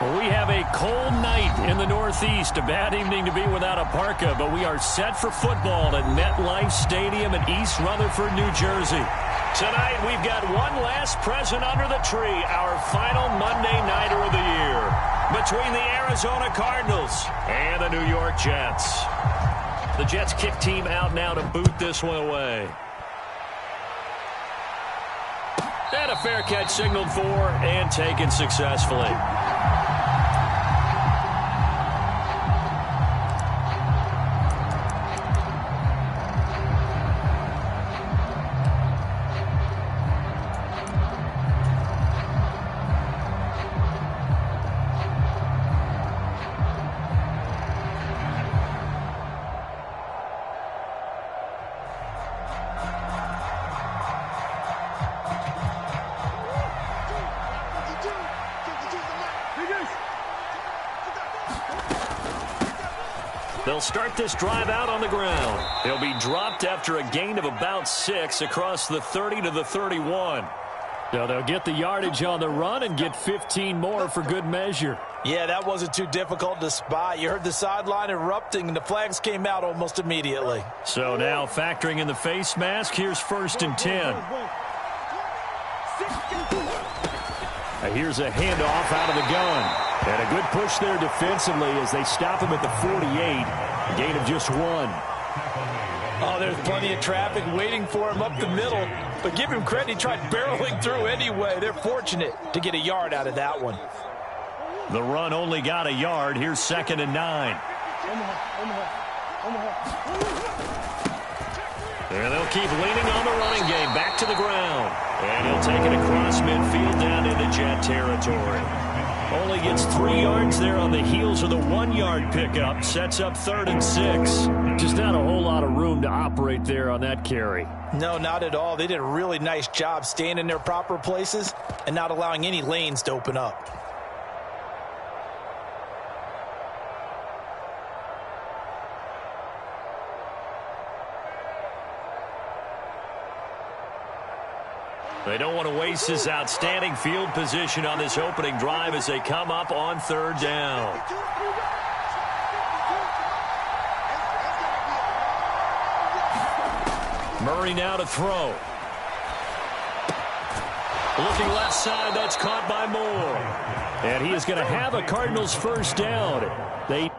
Well, we have a cold night in the Northeast. A bad evening to be without a parka, but we are set for football at MetLife Stadium in East Rutherford, New Jersey. Tonight, we've got one last present under the tree, our final Monday Nighter of the year, between the Arizona Cardinals and the New York Jets. The Jets kick team out now to boot this one away. And a fair catch signaled for and taken successfully. They'll start this drive out on the ground. They'll be dropped after a gain of about 6 across the 30 to the 31. So they'll get the yardage on the run and get 15 more for good measure. Yeah, that wasn't too difficult to spot. You heard the sideline erupting, and the flags came out almost immediately. So now factoring in the face mask, here's 1st and 10. Here's a handoff out of the gun. And a good push there defensively as they stop him at the 48. A gain of just 1. Oh, there's plenty of traffic waiting for him up the middle. But give him credit, he tried barreling through anyway. They're fortunate to get a yard out of that one. The run only got a yard. Here's 2nd and 9. And they'll keep leaning on the running game. Back to the ground. And he'll take it across midfield down into Jet territory. Only gets 3 yards there on the heels of the 1-yard pickup. Sets up 3rd and 6. Just not a whole lot of room to operate there on that carry. No, not at all. They did a really nice job staying in their proper places and not allowing any lanes to open up. They don't want to waste this outstanding field position on this opening drive as they come up on 3rd down. Murray now to throw. Looking left side, that's caught by Moore. And he is going to have a Cardinals 1st down. They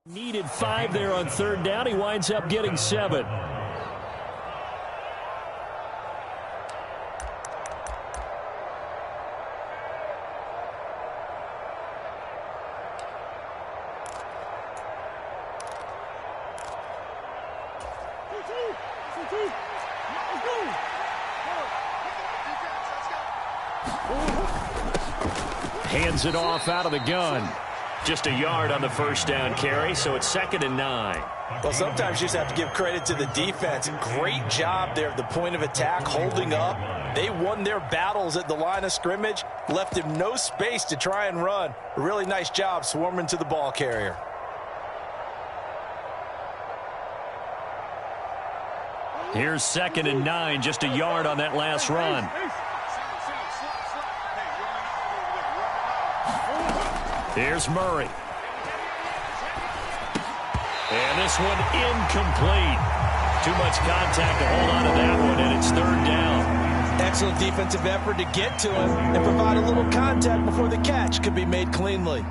needed 5 there on 3rd down. He winds up getting 7. Hands it off out of the gun. Just a yard on the 1st down carry, so it's 2nd and 9. Well, sometimes you just have to give credit to the defense. Great job there at the point of attack, holding up. They won their battles at the line of scrimmage, left him no space to try and run. A really nice job swarming to the ball carrier. Here's 2nd and 9, just a yard on that last run. Here's Murray. And this one incomplete. Too much contact to hold on to that one, and it's 3rd down. Excellent defensive effort to get to him and provide a little contact before the catch could be made cleanly.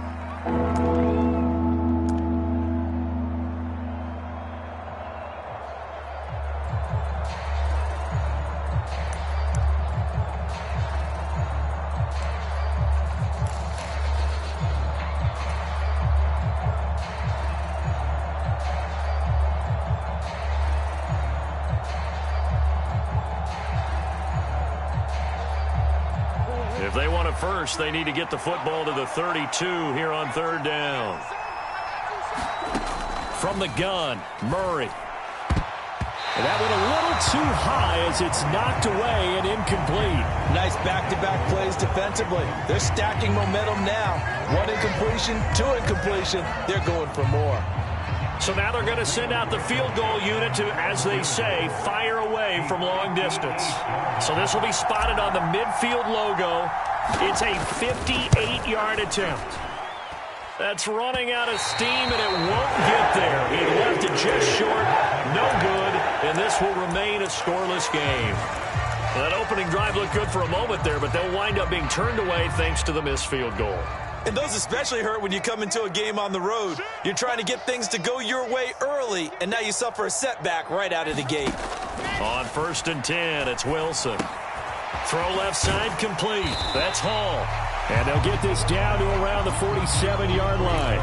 If they want a first, they need to get the football to the 32 here on 3rd down. From the gun, Murray. And that went a little too high as it's knocked away and incomplete. Nice back-to-back plays defensively. They're stacking momentum now. One incompletion, two incompletion. They're going for more. So now they're going to send out the field goal unit to, as they say, fire away from long distance. So this will be spotted on the midfield logo. It's a 58-yard attempt. That's running out of steam, and it won't get there. He left it just short. No good, and this will remain a scoreless game. That opening drive looked good for a moment there, but they'll wind up being turned away thanks to the missed field goal. And those especially hurt when you come into a game on the road. You're trying to get things to go your way early, and now you suffer a setback right out of the gate. On 1st and 10, it's Wilson. Throw left side complete. That's Hall. And they'll get this down to around the 47-yard line.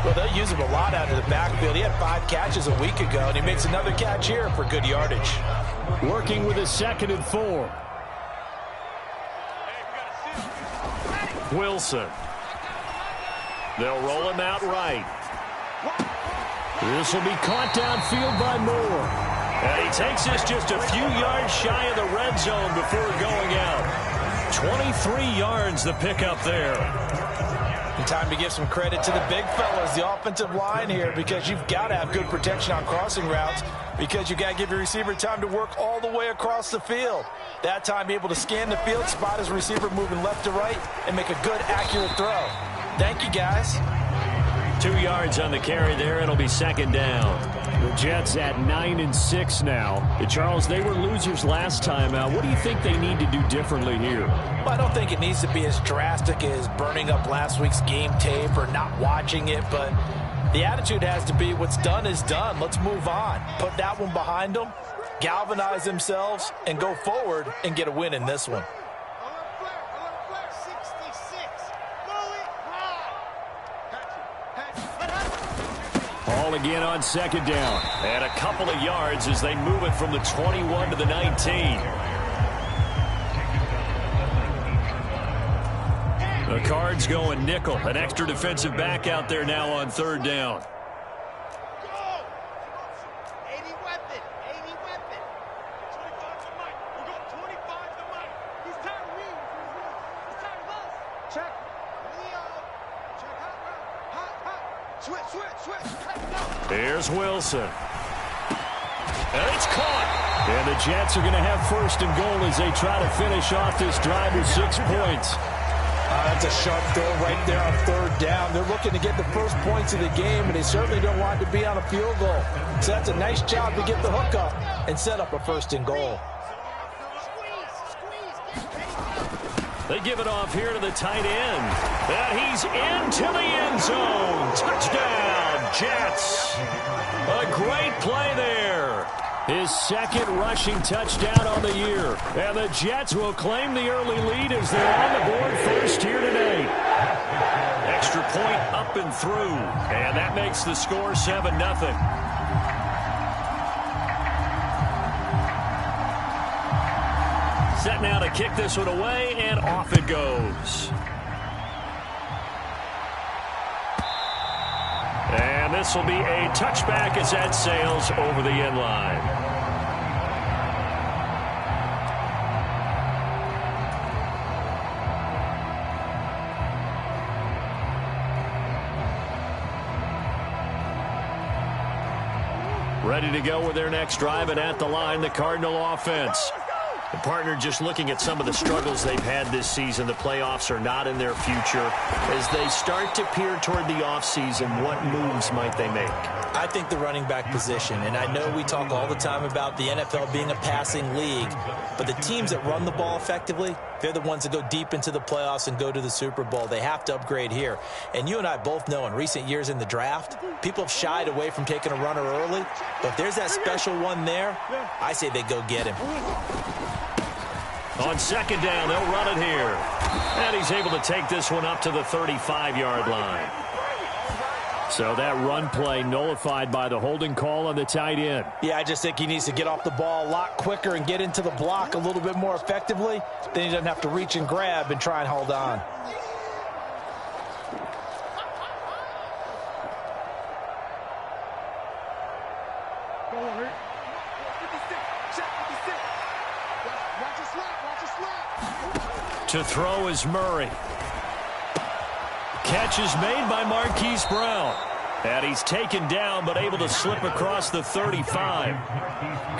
Well, they'll use him a lot out of the backfield. He had 5 catches a week ago, and he makes another catch here for good yardage. Working with a 2nd and 4. Wilson. They'll roll him out right. This will be caught downfield by Moore. And he takes this just a few yards shy of the red zone before going out. 23 yards the pickup there. And time to give some credit to the big fellas, the offensive line here, because you've got to have good protection on crossing routes, because you got to give your receiver time to work all the way across the field. That time, be able to scan the field, spot his receiver moving left to right, and make a good, accurate throw. Thank you, guys. 2 yards on the carry there. It'll be 2nd down. The Jets at 9-6 now. Charles, they were losers last time out. What do you think they need to do differently here? Well, I don't think it needs to be as drastic as burning up last week's game tape or not watching it, but the attitude has to be what's done is done. Let's move on. Put that one behind them, galvanize themselves, and go forward and get a win in this one. Hall again on 2nd down. And a couple of yards as they move it from the 21 to the 19. The Cards going nickel. An extra defensive back out there now on 3rd down. Here's Wilson. And it's caught. And the Jets are going to have 1st and goal as they try to finish off this drive with 6 points. That's a sharp throw right there on 3rd down. They're looking to get the first points of the game, and they certainly don't want to be on a field goal. So that's a nice job to get the hook up and set up a 1st and goal. They give it off here to the tight end. And he's into the end zone. Touchdown, Jets. A great play there. His 2nd rushing touchdown on the year. And the Jets will claim the early lead as they're on the board first here today. Extra point up and through. And that makes the score 7-0. Set now to kick this one away, and off it goes. And this will be a touchback as that sails over the end line. Ready to go with their next drive, and at the line, the Cardinal offense. The partner just looking at some of the struggles they've had this season. The playoffs are not in their future. As they start to peer toward the offseason, what moves might they make? I think the running back position, and I know we talk all the time about the NFL being a passing league, but the teams that run the ball effectively, they're the ones that go deep into the playoffs and go to the Super Bowl. They have to upgrade here. And you and I both know in recent years in the draft, people have shied away from taking a runner early, but if there's that special one there, I say they go get him. On 2nd down, they'll run it here. And he's able to take this one up to the 35-yard line. So that run play nullified by the holding call on the tight end. Yeah, I just think he needs to get off the ball a lot quicker and get into the block a little bit more effectively. Then he doesn't have to reach and grab and try and hold on. To throw is Murray. Catch is made by Marquise Brown. And he's taken down, but able to slip across the 35.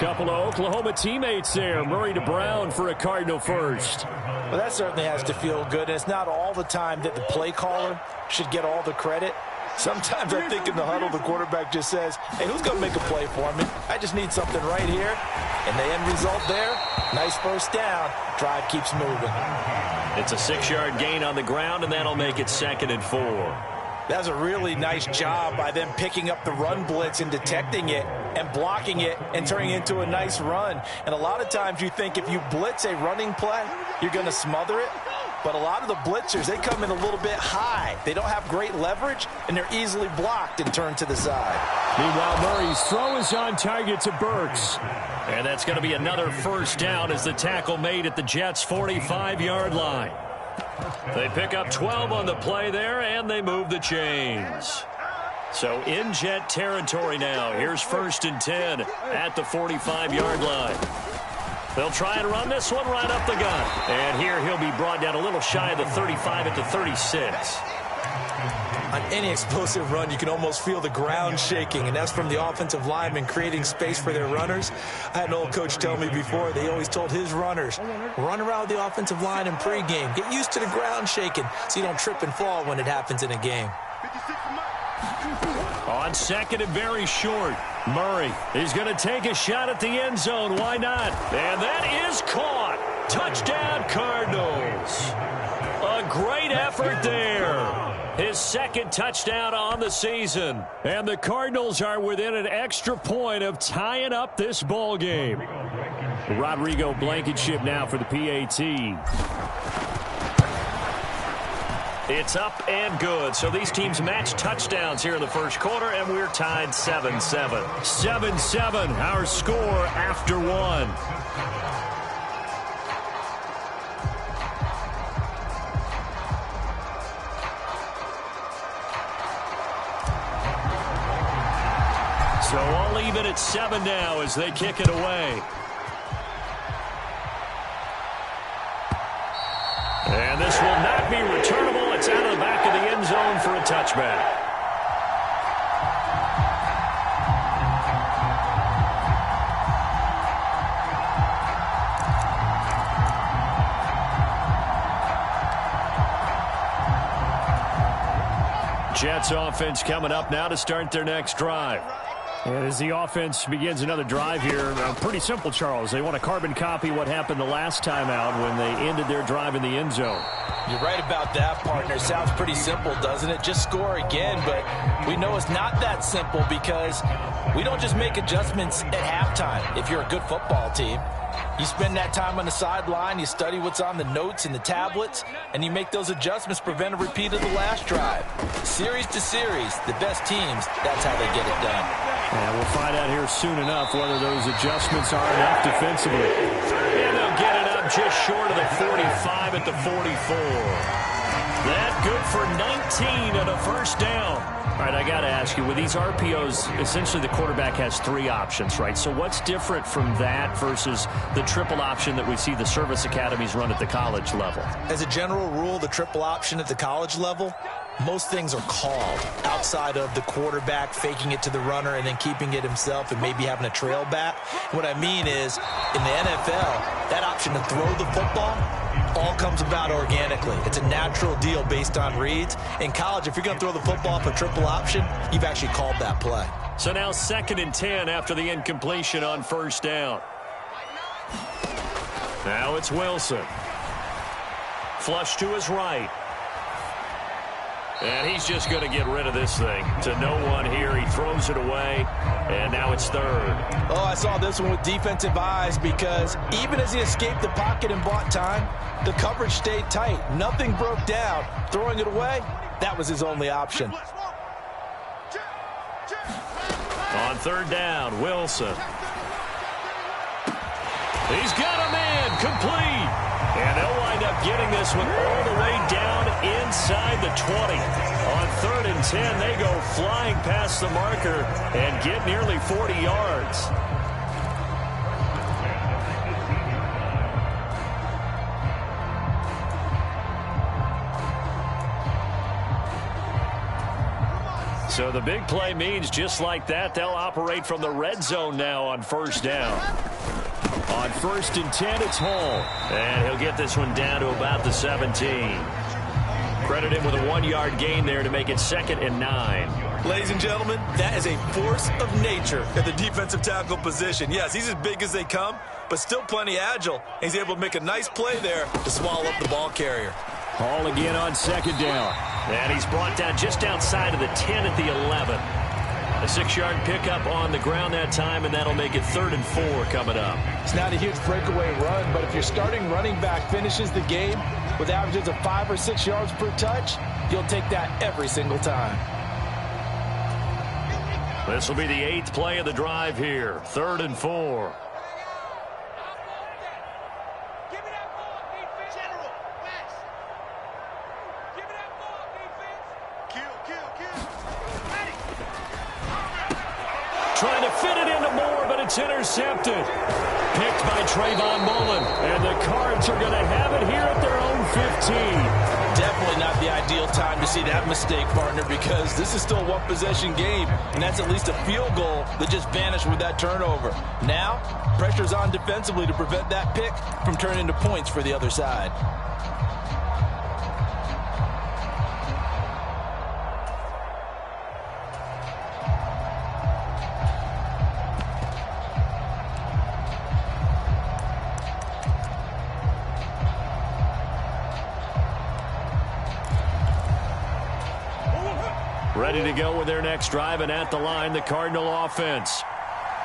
Couple of Oklahoma teammates there. Murray to Brown for a Cardinal first. Well, that certainly has to feel good. And it's not all the time that the play caller should get all the credit. Sometimes I think in the huddle, the quarterback just says, hey, who's going to make a play for me? I just need something right here. And the end result there, nice first down. Drive keeps moving. It's a 6-yard gain on the ground, and that'll make it 2nd and 4. That's a really nice job by them picking up the run blitz and detecting it and blocking it and turning it into a nice run. And a lot of times you think if you blitz a running play, you're going to smother it. But a lot of the blitzers, they come in a little bit high. They don't have great leverage, and they're easily blocked and turned to the side. Meanwhile, Murray's throw is on target to Burks. And that's going to be another first down as the tackle made at the Jets' 45-yard line. They pick up 12 on the play there, and they move the chains. So in Jet territory now. Here's 1st and 10 at the 45-yard line. They'll try and run this one right up the gut. And here he'll be brought down a little shy of the 35 at the 36. On any explosive run, you can almost feel the ground shaking, and that's from the offensive linemen creating space for their runners. I had an old coach tell me before, they always told his runners, run around the offensive line in pregame. Get used to the ground shaking so you don't trip and fall when it happens in a game. On 2nd and very short, Murray is going to take a shot at the end zone. Why not? And that is caught. Touchdown, Cardinals. A great effort there. His 2nd touchdown on the season. And the Cardinals are within an extra point of tying up this ball game. Rodrigo Blankenship now for the PAT. It's up and good. So these teams match touchdowns here in the first quarter, and we're tied 7-7. 7-7, our score after 1. So all even at 7 now as they kick it away. And this will not be returnable. It's out of the back of the end zone for a touchback. Jets offense coming up now to start their next drive. And as the offense begins another drive here, pretty simple, Charles. They want to carbon copy what happened the last time out when they ended their drive in the end zone. You're right about that, partner. Sounds pretty simple, doesn't it? Just score again, but we know it's not that simple because we don't just make adjustments at halftime if you're a good football team. You spend that time on the sideline, you study what's on the notes and the tablets, and you make those adjustments, prevent a repeat of the last drive. Series to series, the best teams, that's how they get it done. And we'll find out here soon enough whether those adjustments are enough defensively. And they'll get it up just short of the 45 at the 44. That good for 19 and a first down. All right, I got to ask you, with these RPOs, essentially the quarterback has 3 options, right? So what's different from that versus the triple option that we see the service academies run at the college level? As a general rule, the triple option at the college level, most things are called outside of the quarterback faking it to the runner and then keeping it himself and maybe having a trail back. What I mean is, in the NFL, that option to throw the football all comes about organically. It's a natural deal based on reads. In college, if you're going to throw the football for triple option, you've actually called that play. So now 2nd and 10 after the incompletion on first down. Now it's Wilson. Flush to his right. And he's just going to get rid of this thing. To no one here. He throws it away. And now it's 3rd. Oh, I saw this one with defensive eyes because even as he escaped the pocket and bought time, the coverage stayed tight. Nothing broke down. Throwing it away, that was his only option. On 3rd down, Wilson. He's got a man complete. And they'll wind up getting this one all the way down inside the 20. On 3rd and 10, they go flying past the marker and get nearly 40 yards. So the big play means just like that, they'll operate from the red zone now on first down. On 1st and 10, it's Hall. And he'll get this one down to about the 17. Credit him with a 1-yard gain there to make it 2nd and 9. Ladies and gentlemen, that is a force of nature at the defensive tackle position. Yes, he's as big as they come, but still plenty agile. He's able to make a nice play there to swallow up the ball carrier. Hall again on 2nd down. And he's brought down just outside of the 10 at the 11. A 6-yard pickup on the ground that time, and that'll make it 3rd and 4 coming up. It's not a huge breakaway run, but if your starting running back finishes the game with averages of 5 or 6 yards per touch, you'll take that every single time. This will be the 8th play of the drive here. 3rd and 4. Trying to fit it into Moore, but it's intercepted. Picked by Trayvon Mullen. And the Cards are going to have it here at their own 15. Definitely not the ideal time to see that mistake, partner, because this is still a one-possession game, and that's at least a field goal that just vanished with that turnover. Now, pressure's on defensively to prevent that pick from turning into points for the other side. Ready to go with their next drive, and at the line, the Cardinal offense.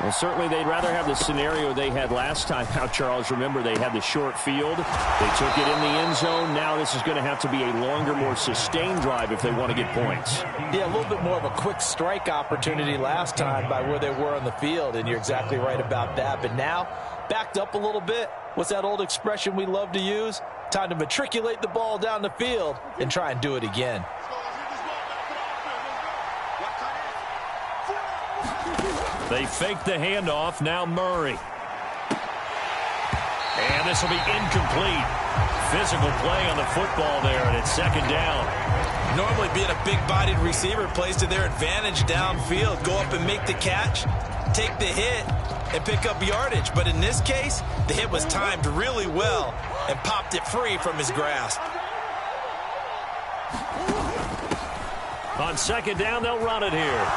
Well, certainly they'd rather have the scenario they had last time out, Charles. Remember, they had the short field. They took it in the end zone. Now this is going to have to be a longer, more sustained drive if they want to get points. Yeah, a little bit more of a quick strike opportunity last time by where they were on the field, and you're exactly right about that. But now, backed up a little bit. What's that old expression we love to use? Time to matriculate the ball down the field and try and do it again. They fake the handoff. Now Murray. And this will be incomplete. Physical play on the football there, and it's 2nd down. Normally being a big-bodied receiver plays to their advantage downfield. Go up and make the catch, take the hit, and pick up yardage. But in this case, the hit was timed really well and popped it free from his grasp. On 2nd down, they'll run it here.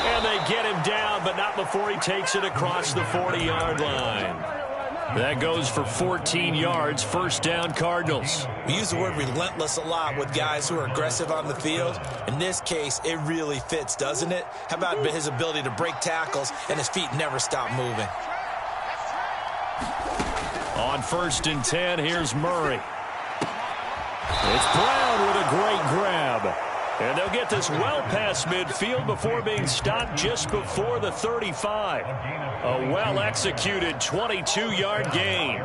And they get him down, but not before he takes it across the 40-yard line. That goes for 14 yards. 1st down, Cardinals. We use the word relentless a lot with guys who are aggressive on the field. In this case, it really fits, doesn't it? How about his ability to break tackles and his feet never stop moving? On 1st and 10, here's Murray. It's Brown with a great grab. And they'll get this well past midfield before being stopped just before the 35. A well-executed 22-yard gain.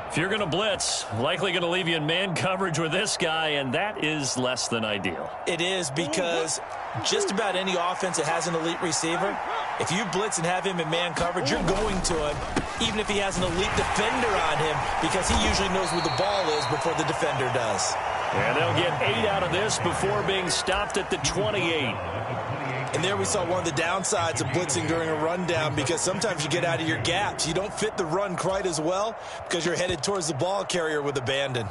If you're going to blitz, likely going to leave you in man coverage with this guy, and that is less than ideal. It is, because just about any offense that has an elite receiver, if you blitz and have him in man coverage, you're going to him, even if he has an elite defender on him, because he usually knows where the ball is before the defender does. And they'll get 8 out of this before being stopped at the 28. And there we saw one of the downsides of blitzing during a rundown, because sometimes you get out of your gaps. You don't fit the run quite as well because you're headed towards the ball carrier with abandon.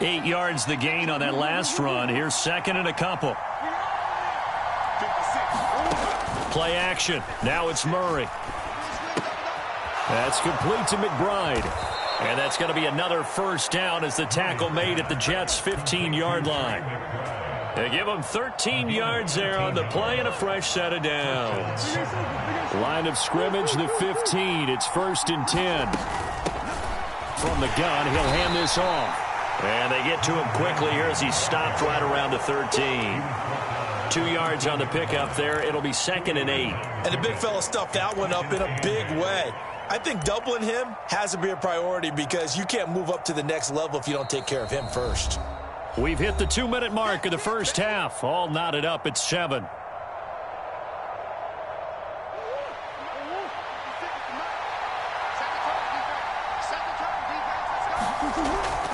8 yards the gain on that last run. Here's 2nd and a couple. Play action. Now it's Murray. That's complete to McBride. And that's going to be another 1st down as the tackle made at the Jets' 15-yard line. They give them 13 yards there on the play and a fresh set of downs. Line of scrimmage, the 15. It's 1st and 10. From the gun, he'll hand this off. And they get to him quickly here as he's stopped right around the 13. 2 yards on the pickup there. It'll be 2nd and 8. And the big fella stuffed that one up in a big way. I think doubling him has to be a priority, because you can't move up to the next level if you don't take care of him first. We've hit the 2-minute mark of the first half. All knotted up at 7.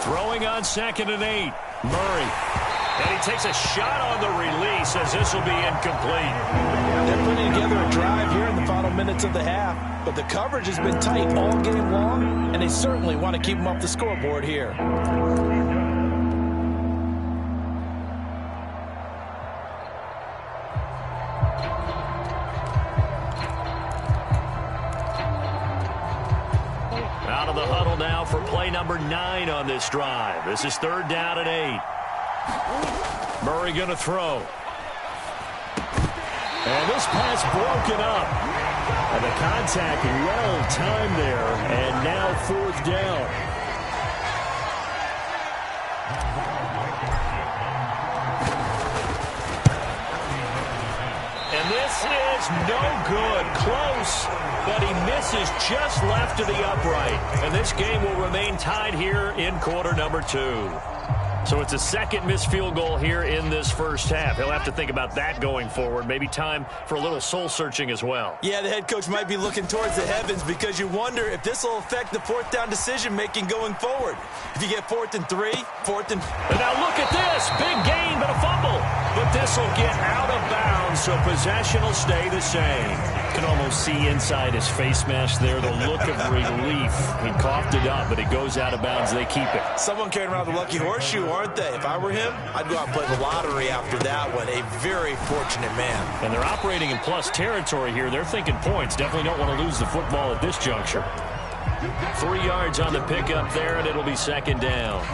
Throwing throwing on 2nd and 8. Murray. And he takes a shot on the release as this will be incomplete. They're putting together a drive here in the final minutes of the half, but the coverage has been tight all game long, and they certainly want to keep them off the scoreboard here. Out of the huddle now for play number 9 on this drive. This is 3rd down and 8. Murray going to throw. And this pass broken up. And the contact well timed there. And now 4th down. And this is no good. Close, but he misses just left of the upright. And this game will remain tied here in quarter number 2. So it's a 2nd missed field goal here in this first half. He'll have to think about that going forward. Maybe time for a little soul-searching as well. Yeah, the head coach might be looking towards the heavens because you wonder if this will affect the 4th down decision-making going forward. If you get 4th and 3, 4th and... And now look at this. Big gain, but a fumble. But this will get out of bounds, so possession will stay the same. You can almost see inside his face mask there the look of relief. He coughed it up, but it goes out of bounds. They keep it. Someone carrying around the lucky horseshoe, aren't they? If I were him, I'd go out and play the lottery after that one. A very fortunate man. And they're operating in plus territory here. They're thinking points. Definitely don't want to lose the football at this juncture. 3 yards on the pickup there, and it'll be 2nd down.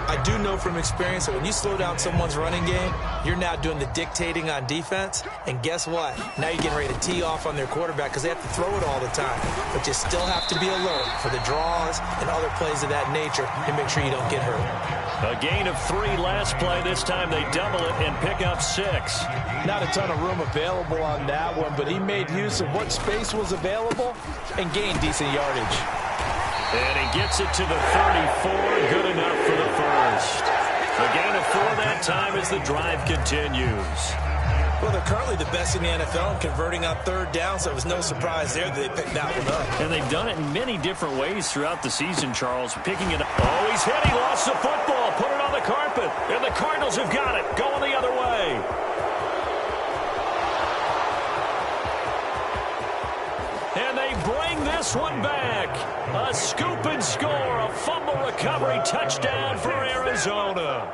I do know from experience that when you slow down someone's running game, you're now doing the dictating on defense. And guess what? Now you're getting ready to tee off on their quarterback because they have to throw it all the time. But you still have to be alert for the draws and other plays of that nature to make sure you don't get hurt. A gain of 3 last play. This time they double it and pick up 6. Not a ton of room available on that one, but he made use of what space was available and gained decent yardage. And he gets it to the 34. Good enough for the first. A gain of 4 that time as the drive continues. Well, they're currently the best in the NFL in converting on 3rd down, so it was no surprise there that they picked that one up. And they've done it in many different ways throughout the season, Charles. Picking it up. Oh, he's hit. He lost the football. Put it on the carpet. And the Cardinals have got it. Going the other way. And they bring this one back. A scoop and score. A fumble recovery touchdown for Arizona.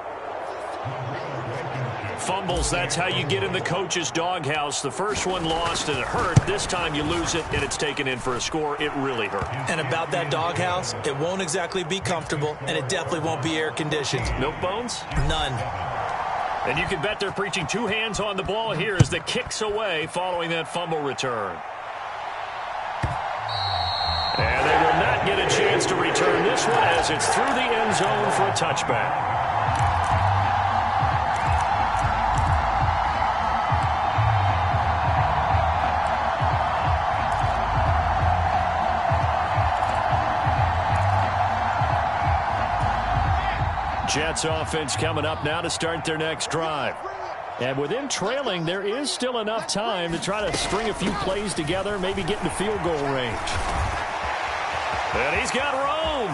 Fumbles, that's how you get in the coach's doghouse. The first one lost and it hurt. This time you lose it and it's taken in for a score. It really hurt. And about that doghouse, it won't exactly be comfortable, and it definitely won't be air-conditioned. Milk bones? None. And you can bet they're preaching 2 hands on the ball here as the kick's away following that fumble return. And they will not get a chance to return this one as it's through the end zone for a touchback. Jets offense coming up now to start their next drive. And with them trailing, there is still enough time to try to string a few plays together, maybe get into field goal range. And he's got Rome.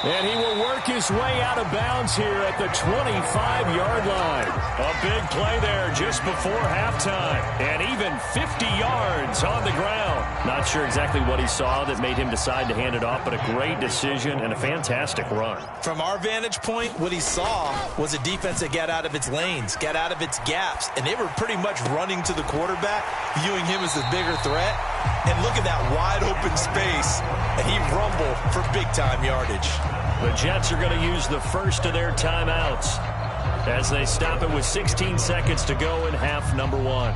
And he will work his way out of bounds here at the 25-yard line. A big play there just before halftime. And even 50 yards on the ground. Not sure exactly what he saw that made him decide to hand it off, but a great decision and a fantastic run. From our vantage point, what he saw was a defense that got out of its lanes, got out of its gaps, and they were pretty much running to the quarterback, viewing him as the bigger threat. And look at that wide open space, and he rumbled for big-time yardage. The Jets are going to use the first of their timeouts as they stop it with 16 seconds to go in half number 1.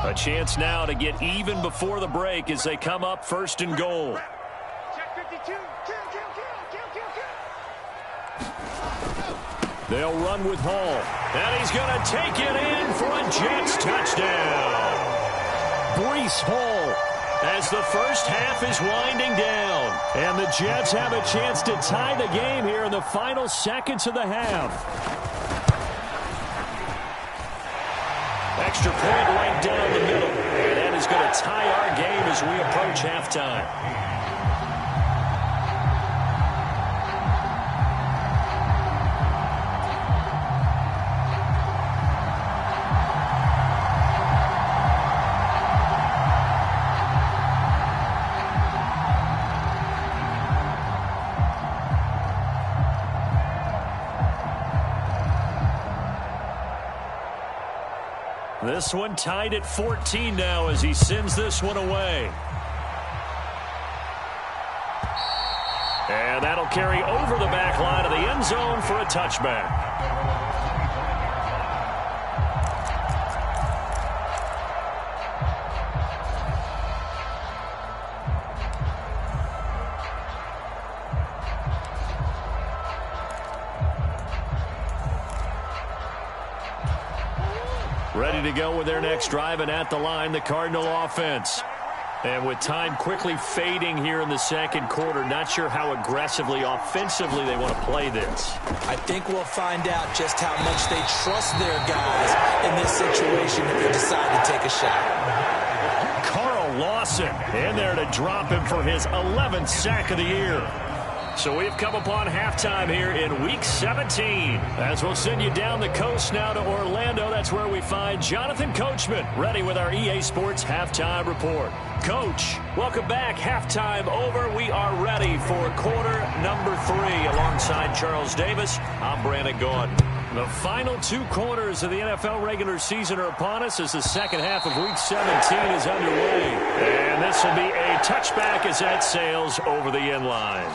A chance now to get even before the break as they come up 1st and goal. They'll run with Hall. And he's going to take it in for a Jets touchdown. Breece Hall as the first half is winding down. And the Jets have a chance to tie the game here in the final seconds of the half. Extra point right down the middle. And that is going to tie our game as we approach halftime. This one tied at 14 now as he sends this one away. And that'll carry over the back line of the end zone for a touchback. Ready to go with their next drive, and at the line, the Cardinal offense. And with time quickly fading here in the second quarter, not sure how aggressively, offensively they want to play this. I think we'll find out just how much they trust their guys in this situation if they decide to take a shot. Carl Lawson in there to drop him for his 11th sack of the year. So we've come upon halftime here in Week 17. As we'll send you down the coast now to Orlando, that's where we find Jonathan Coachman, ready with our EA Sports Halftime Report. Coach, welcome back. Halftime over. We are ready for quarter number 3. Alongside Charles Davis, I'm Brandon Gordon. The final 2 quarters of the NFL regular season are upon us as the second half of Week 17 is underway. And this will be a touchback as that sails over the end line.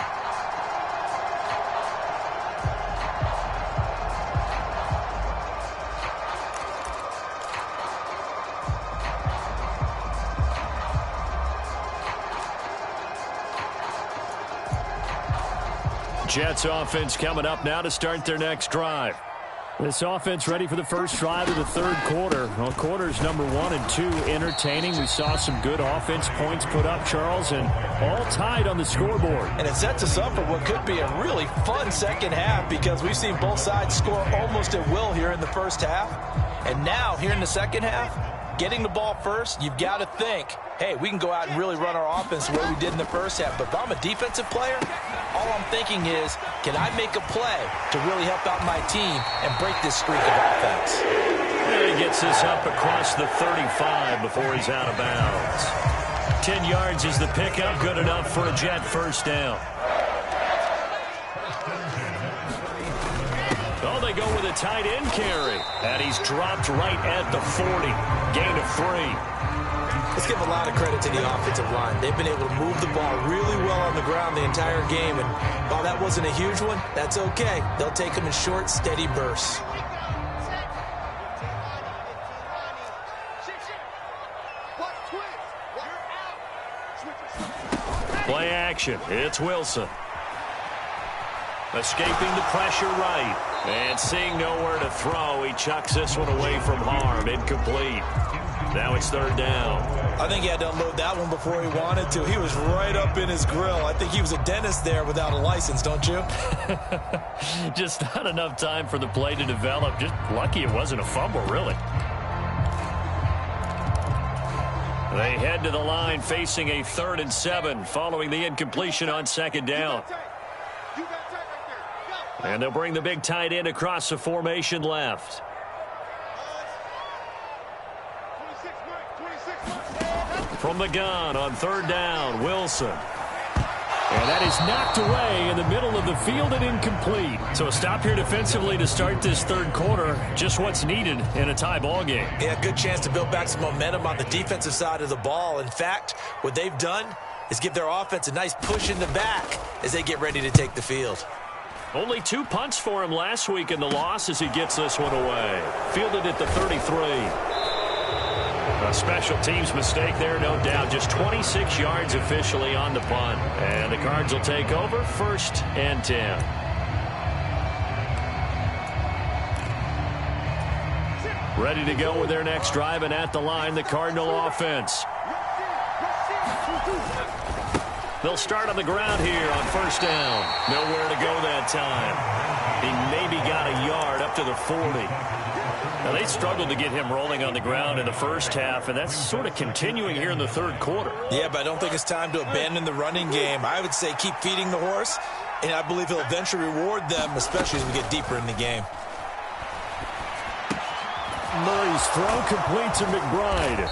Jets offense coming up now to start their next drive. This offense ready for the first drive of the third quarter. Well, quarters number 1 and 2 entertaining. We saw some good offense points put up, Charles, and all tied on the scoreboard. And it sets us up for what could be a really fun second half because we've seen both sides score almost at will here in the first half. And now, here in the second half, getting the ball first, you've got to think, hey, we can go out and really run our offense the way we did in the first half. But if I'm a defensive player, all I'm thinking is, can I make a play to really help out my team and break this streak of offense? And he gets this up across the 35 before he's out of bounds. 10 yards is the pickup, good enough for a Jet first down. Oh, they go with a tight end carry. And he's dropped right at the 40. Gain of 3. Let's give a lot of credit to the offensive line. They've been able to move the ball really well on the ground the entire game. And while that wasn't a huge one, that's okay. They'll take them in short, steady bursts. Play action. It's Wilson. Escaping the pressure right. And seeing nowhere to throw, he chucks this one away from harm. Incomplete. Now it's third down. I think he had to unload that one before he wanted to. He was right up in his grill. I think he was a dentist there without a license, don't you? Just not enough time for the play to develop. Just lucky it wasn't a fumble, really. They head to the line facing a 3rd and 7 following the incompletion on second down. And they'll bring the big tight end across the formation left. From the gun on third down, Wilson. And that is knocked away in the middle of the field and incomplete. So a stop here defensively to start this third quarter. Just what's needed in a tie ball game. Yeah, good chance to build back some momentum on the defensive side of the ball. In fact, what they've done is give their offense a nice push in the back as they get ready to take the field. Only 2 punts for him last week in the loss as he gets this one away. Fielded at the 33. A special teams mistake there, no doubt. Just 26 yards officially on the punt. And the Cards will take over 1st and 10. Ready to go with their next drive, and at the line, the Cardinal offense. They'll start on the ground here on first down. Nowhere to go that time. He maybe got a yard up to the 40. Now, they struggled to get him rolling on the ground in the first half, and that's sort of continuing here in the third quarter. Yeah, but I don't think it's time to abandon the running game. I would say keep feeding the horse, and I believe he'll eventually reward them, especially as we get deeper in the game. Murray's throw complete to McBride.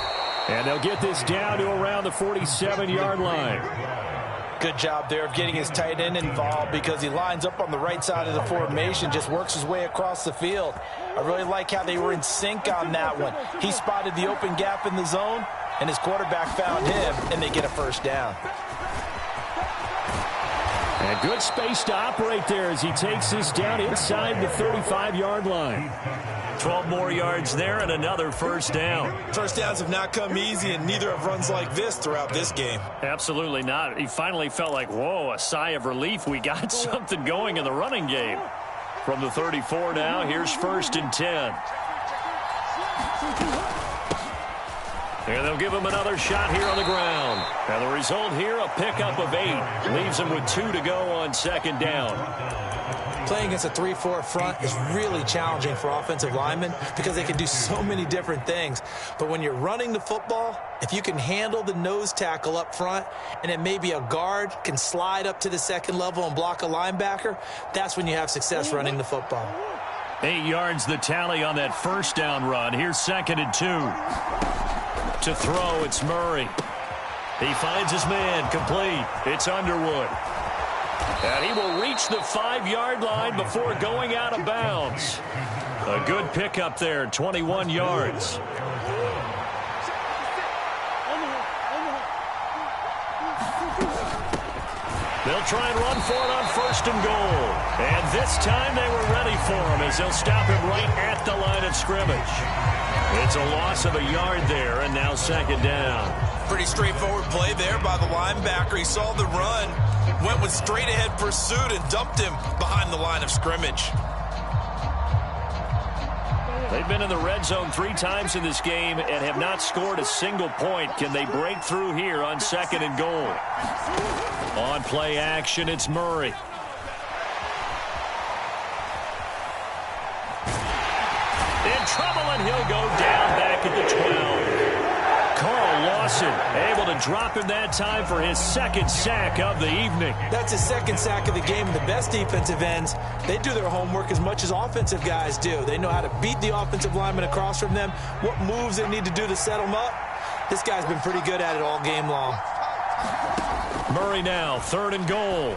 And they'll get this down to around the 47-yard line. Good job there of getting his tight end involved because he lines up on the right side of the formation, just works his way across the field. I really like how they were in sync on that one. He spotted the open gap in the zone, and his quarterback found him, and they get a first down. And good space to operate there as he takes this down inside the 35-yard line. 12 more yards there and another first down. First downs have not come easy, and neither have runs like this throughout this game. Absolutely not. He finally felt like, whoa, a sigh of relief. We got something going in the running game. From the 34 now, here's 1st and 10. And they'll give him another shot here on the ground. And the result here, a pickup of 8. Leaves him with 2 to go on 2nd down. Playing against a 3-4 front is really challenging for offensive linemen because they can do so many different things. But when you're running the football, if you can handle the nose tackle up front and then maybe a guard can slide up to the 2nd level and block a linebacker, that's when you have success running the football. 8 yards the tally on that first down run. Here's 2nd and 2. To throw, it's Murray. He finds his man, complete. It's Underwood. And he will reach the 5-yard line before going out of bounds. A good pickup there, 21 yards. They'll try and run for it on 1st and goal. And this time they were ready for him as they'll stop him right at the line of scrimmage. It's a loss of a yard there, and now 2nd down. Pretty straightforward play there by the linebacker. He saw the run, went with straight-ahead pursuit, and dumped him behind the line of scrimmage. They've been in the red zone 3 times in this game and have not scored a single point. Can they break through here on 2nd and goal? On play action, it's Murray. In trouble, and he'll go down back at the 12. Carl Lawson able to drop him that time for his 2nd sack of the evening. That's his 2nd sack of the game. The best defensive ends, they do their homework as much as offensive guys do. They know how to beat the offensive lineman across from them, what moves they need to do to set them up. This guy's been pretty good at it all game long. Murray now, 3rd and goal.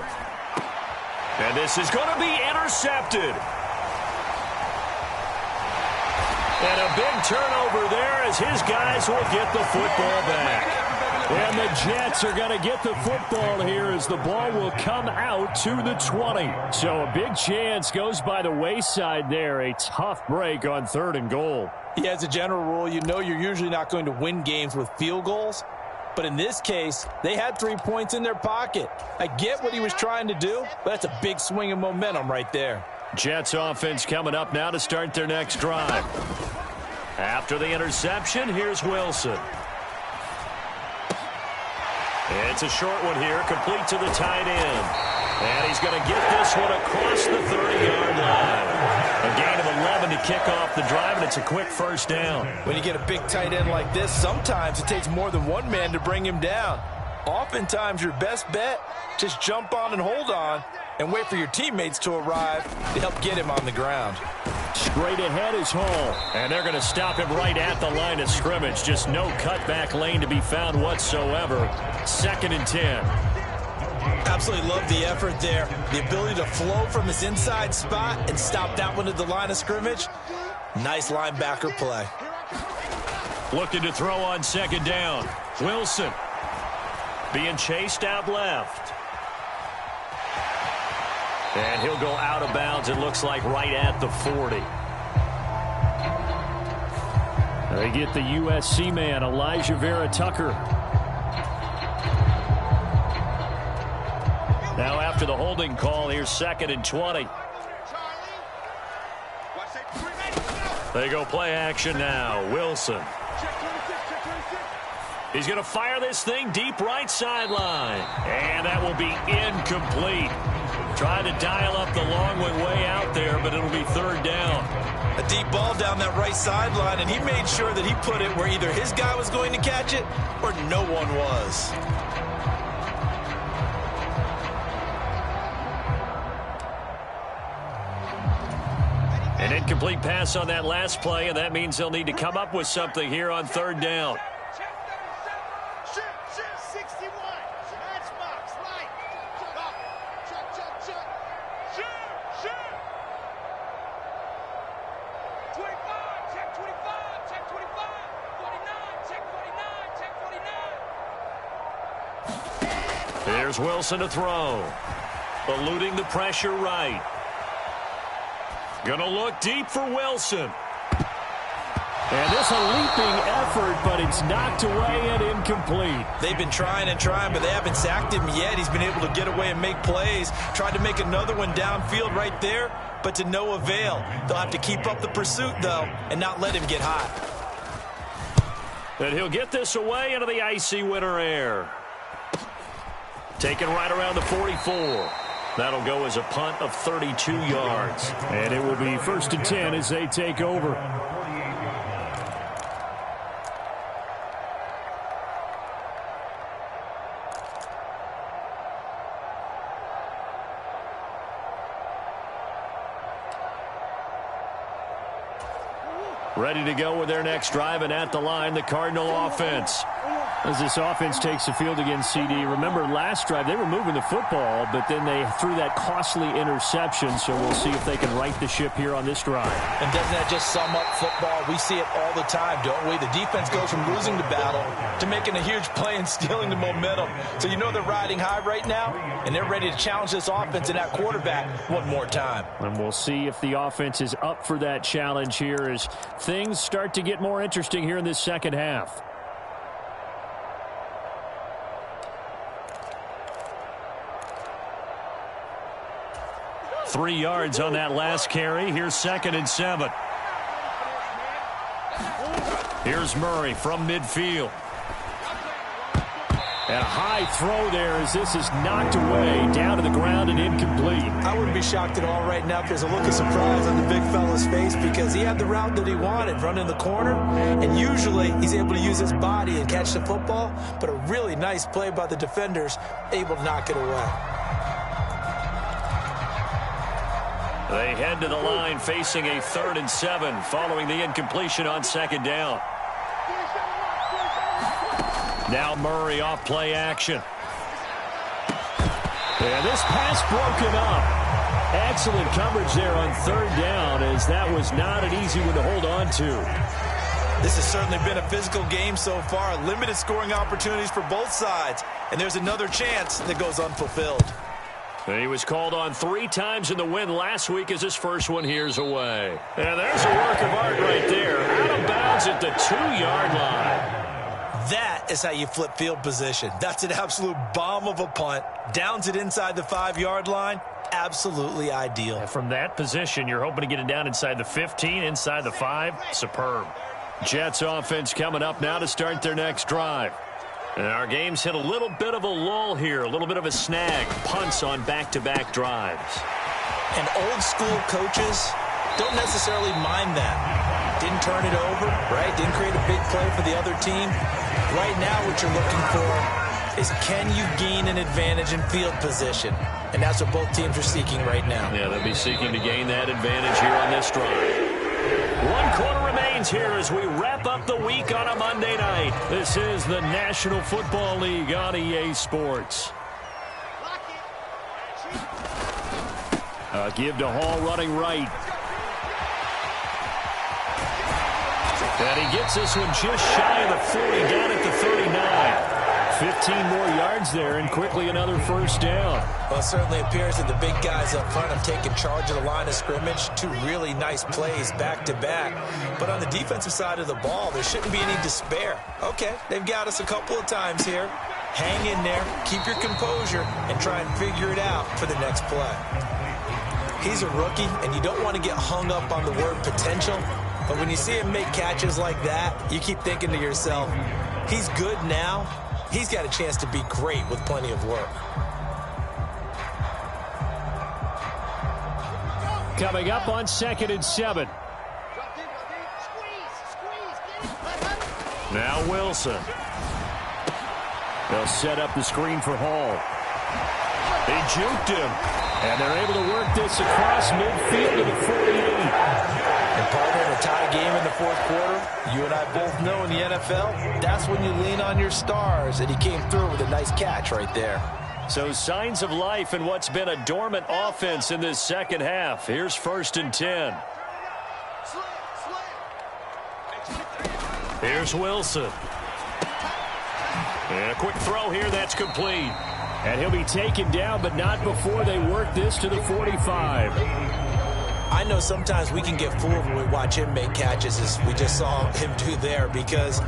And this is going to be intercepted. And a big turnover there as his guys will get the football back. And the Jets are going to get the football here as the ball will come out to the 20. So a big chance goes by the wayside there. A tough break on 3rd and goal. Yeah, as a general rule, you know you're usually not going to win games with field goals. But in this case, they had 3 points in their pocket. I get what he was trying to do, but that's a big swing of momentum right there. Jets offense coming up now to start their next drive. After the interception, here's Wilson. It's a short one here, complete to the tight end. And he's going to get this one across the 30-yard line. A gain of 11 to kick off the drive, and it's a quick first down. When you get a big tight end like this, sometimes it takes more than one man to bring him down. Oftentimes, your best bet, just jump on and hold on and wait for your teammates to arrive to help get him on the ground. Straight ahead is Hall, and they're going to stop him right at the line of scrimmage. Just no cutback lane to be found whatsoever. 2nd and 10. Absolutely love the effort there. The ability to flow from his inside spot and stop that one at the line of scrimmage. Nice linebacker play. Looking to throw on 2nd down. Wilson being chased out left. And he'll go out of bounds, it looks like, right at the 40. They get the USC man, Elijah Vera-Tucker. Now after the holding call, here's 2nd and 20. They go play action now. Wilson. He's going to fire this thing deep right sideline. And that will be incomplete. Trying to dial up the long one way out there, but it'll be 3rd down. A deep ball down that right sideline, and he made sure that he put it where either his guy was going to catch it or no one was. An incomplete pass on that last play, and that means they'll need to come up with something here on 3rd down. Here's Wilson to throw. Eluding the pressure right. Gonna look deep for Wilson. And this a leaping effort, but it's knocked away and incomplete. They've been trying and trying, but they haven't sacked him yet. He's been able to get away and make plays. Tried to make another one downfield right there, but to no avail. They'll have to keep up the pursuit, though, and not let him get hot. And he'll get this away into the icy winter air. Taken right around the 44. That'll go as a punt of 32 yards. And it will be 1st and 10 as they take over. Ready to go with their next drive, and at the line, the Cardinal offense. As this offense takes the field against CD, remember last drive they were moving the football, but then they threw that costly interception, so we'll see if they can right the ship here on this drive. And doesn't that just sum up football? We see it all the time, don't we? The defense goes from losing the battle to making a huge play and stealing the momentum. So you know they're riding high right now, and they're ready to challenge this offense and that quarterback one more time. And we'll see if the offense is up for that challenge here as things start to get more interesting here in this second half. Three yards on that last carry. Here's 2nd and 7. Here's Murray from midfield. And a high throw there as this is knocked away down to the ground and incomplete. I wouldn't be shocked at all right now if there's a look of surprise on the big fella's face because he had the route that he wanted, running the corner, and usually he's able to use his body and catch the football, but a really nice play by the defenders, able to knock it away. They head to the line facing a 3rd and 7 following the incompletion on 2nd down. Now Murray off play action. And this pass broken up. Excellent coverage there on 3rd down as that was not an easy one to hold on to. This has certainly been a physical game so far. Limited scoring opportunities for both sides. And there's another chance that goes unfulfilled. He was called on 3 times in the win last week as his first one here's away. And there's a work of art right there. Out of bounds at the 2-yard line. That is how you flip field position. That's an absolute bomb of a punt. Downs it inside the 5-yard line. Absolutely ideal. And from that position, you're hoping to get it down inside the 15, inside the 5. Superb. Jets offense coming up now to start their next drive. And our game's hit a little bit of a lull here, a little bit of a snag. Punts on back-to-back drives. And old school coaches don't necessarily mind that. Didn't turn it over, right? Didn't create a big play for the other team. Right now what you're looking for is can you gain an advantage in field position? And that's what both teams are seeking right now. Yeah, they'll be seeking to gain that advantage here on this drive. 1 quarter remains here as we wrap up the week on a Monday night. This is the National Football League on EA Sports. Give to Hall running right. And he gets this one just shy of the 40, down at the 39. 15 more yards there, and quickly another 1st down. Well, it certainly appears that the big guys up front have taken charge of the line of scrimmage. 2 really nice plays back-to-back. But on the defensive side of the ball, there shouldn't be any despair. Okay, they've got us a couple of times here. Hang in there, keep your composure, and try and figure it out for the next play. He's a rookie, and you don't want to get hung up on the word potential. But when you see him make catches like that, you keep thinking to yourself, he's good now. He's got a chance to be great with plenty of work. Coming up on 2nd and 7. Now Wilson. They'll set up the screen for Hall. They juked him. And they're able to work this across midfield to the 48. And partner, in a tie game in the 4th quarter, you and I both know in the NFL, that's when you lean on your stars, and he came through with a nice catch right there. So signs of life in what's been a dormant offense in this second half. Here's 1st and 10. Here's Wilson. And a quick throw here that's complete. And he'll be taken down, but not before they work this to the 45. I know sometimes we can get fooled when we watch him make catches, as we just saw him do there, because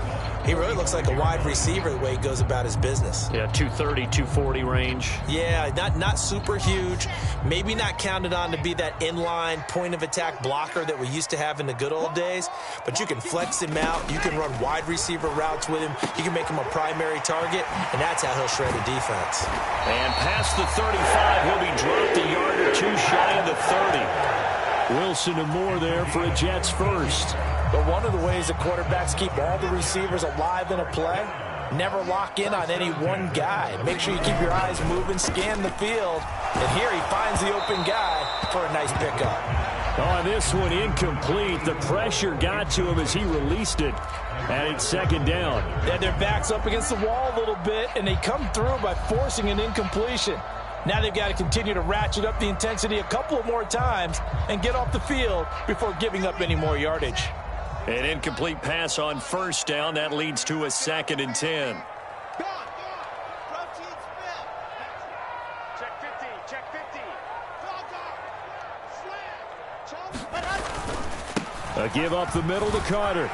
he really looks like a wide receiver the way he goes about his business. Yeah, 230, 240 range. Yeah, not super huge. Maybe not counted on to be that inline point-of-attack blocker that we used to have in the good old days, but you can flex him out. You can run wide receiver routes with him. You can make him a primary target, and that's how he'll shred a defense. And past the 35, he'll be dropped a yard or two shy of the 30. Wilson and Moore there for a Jets first. But one of the ways that quarterbacks keep all the receivers alive in a play, never lock in on any one guy. Make sure you keep your eyes moving, scan the field, and here he finds the open guy for a nice pickup. On this one, incomplete. The pressure got to him as he released it. And it's second down. They had their backs up against the wall a little bit, and they come through by forcing an incompletion. Now they've got to continue to ratchet up the intensity a couple of more times and get off the field before giving up any more yardage. An incomplete pass on first down. That leads to a 2nd and 10. A give up the middle to Carter.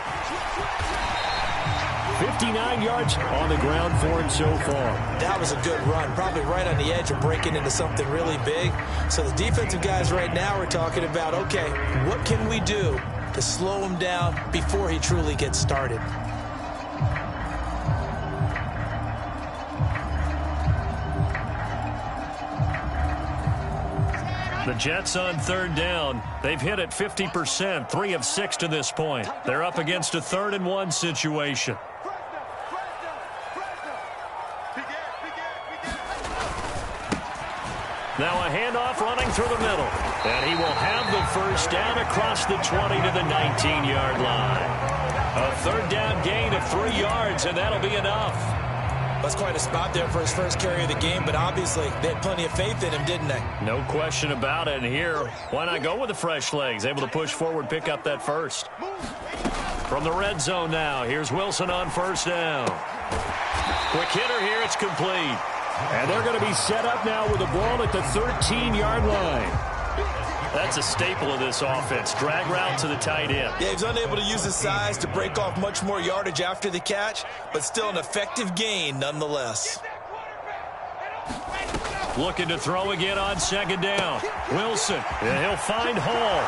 59 yards on the ground for him so far. That was a good run, probably right on the edge of breaking into something really big. So the defensive guys right now are talking about, okay, what can we do to slow him down before he truly gets started? The Jets on third down. They've hit it 50%, 3 of 6 to this point. They're up against a 3rd and 1 situation. Now a handoff running through the middle. And he will have the first down across the 20 to the 19-yard line. A 3rd down gain of 3 yards, and that'll be enough. That's quite a spot there for his first carry of the game, but obviously they had plenty of faith in him, didn't they? No question about it. And here, why not go with the fresh legs? Able to push forward, pick up that first. From the red zone now, here's Wilson on first down. Quick hitter here, it's complete. And they're going to be set up now with the ball at the 13-yard line. That's a staple of this offense. Drag route to the tight end. Yeah, he's unable to use his size to break off much more yardage after the catch, but still an effective gain nonetheless. Looking to throw again on second down. Wilson, and he'll find Hall.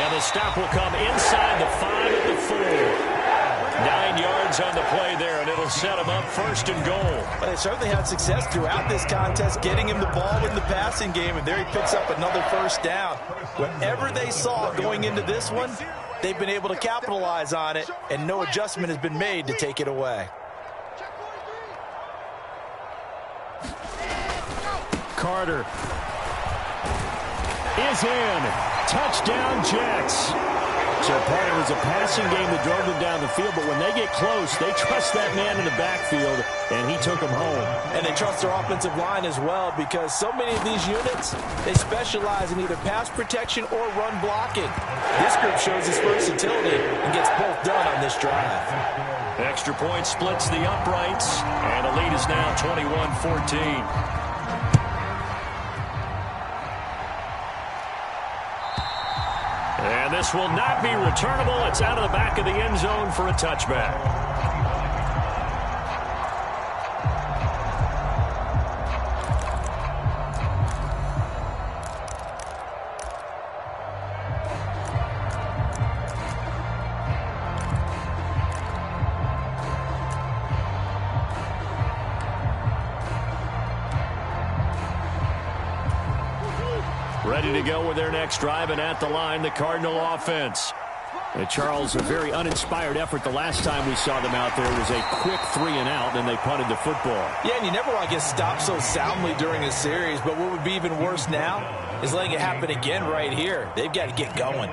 And the stop will come inside the 5 at the 4. 9 yards on the play there, and it'll set him up 1st and goal. Well, they certainly had success throughout this contest, getting him the ball in the passing game, and there he picks up another first down. Whatever they saw going into this one, they've been able to capitalize on it, and no adjustment has been made to take it away. Carter is in. Touchdown, Jets. So part of it was a passing game that drove them down the field, but when they get close, they trust that man in the backfield, and he took them home. And they trust their offensive line as well, because so many of these units, they specialize in either pass protection or run blocking. This group shows its versatility and gets both done on this drive. Extra point splits the uprights, and the lead is now 21-14. And this will not be returnable. It's out of the back of the end zone for a touchback. Ready to go with their next drive, and at the line, the Cardinal offense. And Charles, a very uninspired effort the last time we saw them out there. It was a quick 3-and-out, and they punted the football. Yeah, and you never want to get stopped so soundly during a series, but what would be even worse now is letting it happen again right here. They've got to get going.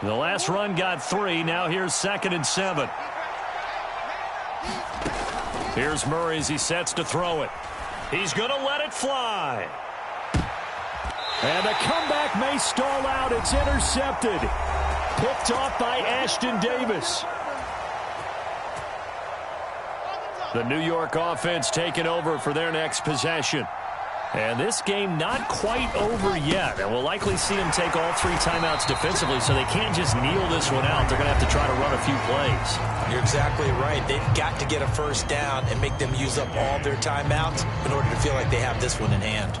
The last run got 3. Now here's 2nd and 7. Here's Murray as he sets to throw it. He's going to let it fly. And the comeback may stall out. It's intercepted. picked off by Ashton Davis. The New York offense taking over for their next possession. And this game not quite over yet. And we'll likely see them take all 3 timeouts defensively, so they can't just kneel this one out. They're going to have to try to run a few plays. You're exactly right. They've got to get a first down and make them use up all their timeouts in order to feel like they have this one in hand.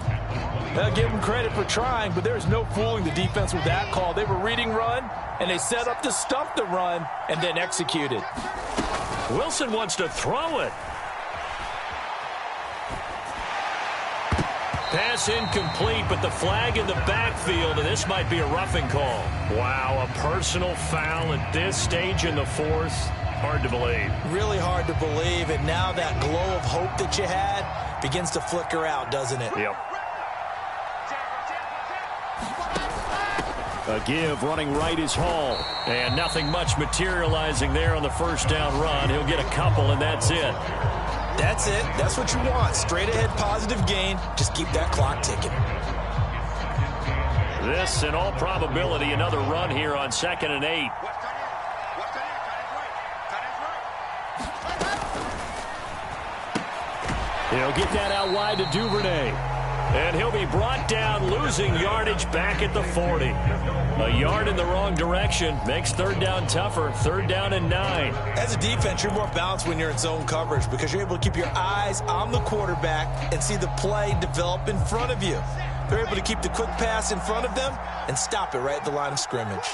I'll give them credit for trying, but there's no fooling the defense with that call. They were reading run, and they set up to stuff the run and then executed. Wilson wants to throw it. Pass incomplete, but the flag in the backfield, and this might be a roughing call. Wow, a personal foul at this stage in the 4th. Hard to believe. Really hard to believe, and now that glow of hope that you had begins to flicker out, doesn't it? Yep. A give running right is Hall, and nothing much materializing there on the first down run. He'll get a couple, and that's it. That's it. That's what you want. Straight ahead positive gain. Just keep that clock ticking. This, in all probability, another run here on 2nd and 8. He'll get that out wide to Duvernay. And he'll be brought down, losing yardage back at the 40. A yard in the wrong direction makes 3rd down tougher. 3rd down and 9. As a defense, you're more balanced when you're in zone coverage because you're able to keep your eyes on the quarterback and see the play develop in front of you. They're able to keep the quick pass in front of them and stop it right at the line of scrimmage.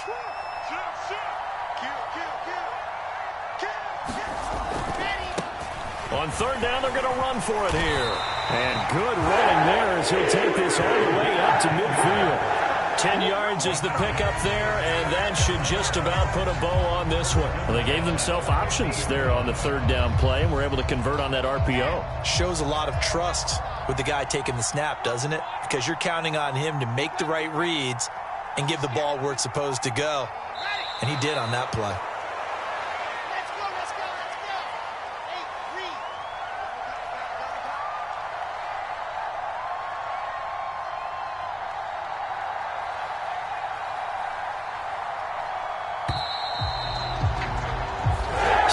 On 3rd down, they're going to run for it here. And good running there as he'll take this all the way up to midfield. 10 yards is the pickup there, and that should just about put a bow on this one. Well, they gave themselves options there on the 3rd down play, and were able to convert on that RPO. Shows a lot of trust with the guy taking the snap, doesn't it? Because you're counting on him to make the right reads and give the ball where it's supposed to go. And he did on that play.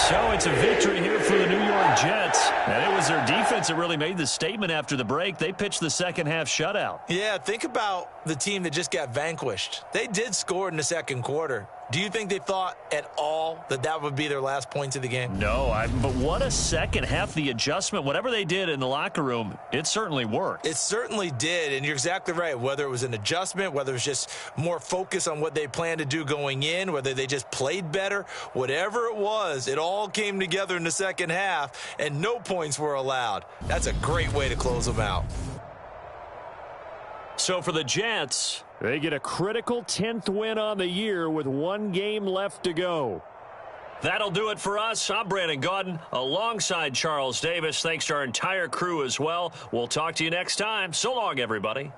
So it's a victory here for the New York Jets. And it was their defense that really made the statement after the break. They pitched the second-half shutout. Yeah, think about the team that just got vanquished. They did score in the 2nd quarter. Do you think they thought at all that that would be their last points of the game? No, but what a second half. The adjustment, whatever they did in the locker room, it certainly worked. It certainly did, and you're exactly right. Whether it was an adjustment, whether it was just more focus on what they planned to do going in, whether they just played better, whatever it was, it all came together in the second half, and no points were allowed. That's a great way to close them out. So for the Jets, they get a critical 10th win on the year with 1 game left to go. That'll do it for us. I'm Brandon Gaudin alongside Charles Davis. Thanks to our entire crew as well. We'll talk to you next time. So long, everybody.